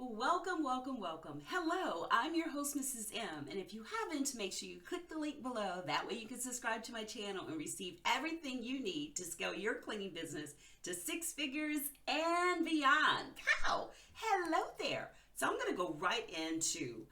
Welcome, welcome, welcome. Hello, I'm your host, Mrs. M. And if you haven't, make sure you click the link below. That way you can subscribe to my channel and receive everything you need to scale your cleaning business to 6 figures and beyond. Wow, hello there. So I'm going to go right into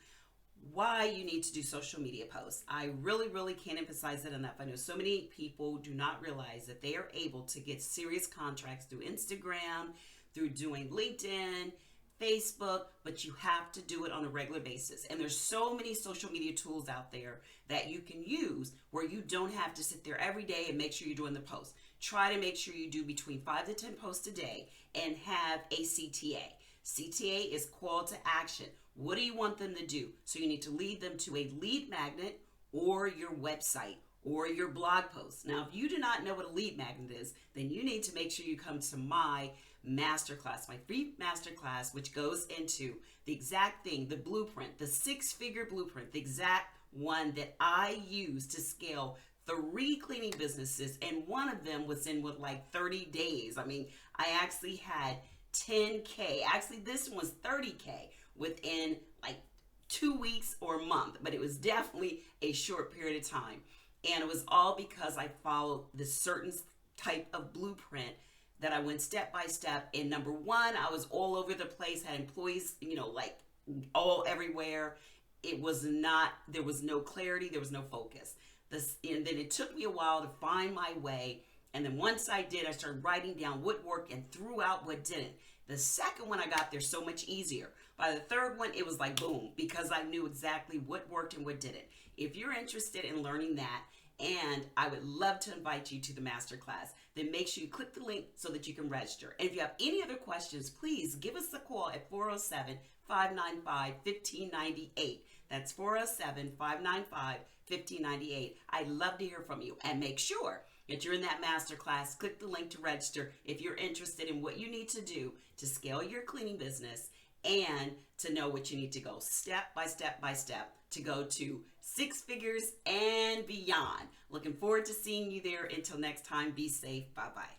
why you need to do social media posts. I really can't emphasize it enough. I know so many people do not realize that they are able to get serious contracts through Instagram, through doing LinkedIn, Facebook, but you have to do it on a regular basis. And there's so many social media tools out there that you can use where you don't have to sit there every day and make sure you're doing the posts. Try to make sure you do between 5 to 10 posts a day and have a CTA. CTA is call to action. What do you want them to do? So you need to lead them to a lead magnet or your website or your blog post. Now, if you do not know what a lead magnet is, then you need to make sure you come to my masterclass, my free masterclass, which goes into the exact thing, the blueprint, the 6-figure blueprint, the exact one that I use to scale 3 cleaning businesses, and one of them was in with like 30 days. I mean, I actually had 10K. Actually, this one was 30K within like 2 weeks or a month, but it was definitely a short period of time. And it was all because I followed this certain type of blueprint that I went step by step. And number one, I was all over the place, had employees, like all everywhere. It was not, there was no clarity, there was no focus. And then it took me a while to find my way. And then once I did, I started writing down what worked and threw out what didn't. The second one I got there so much easier. By the third one, it was like boom, because I knew exactly what worked and what didn't. If you're interested in learning that, and I would love to invite you to the masterclass, then make sure you click the link so that you can register. And if you have any other questions, please give us a call at 407-595-1598. That's 407-595-1598. I'd love to hear from you. And make sure that you're in that masterclass. Click the link to register if you're interested in what you need to do to scale your cleaning business and to know what you need to go step by step by step to go to 6 figures and beyond. Looking forward to seeing you there. Until next time, be safe. Bye-bye.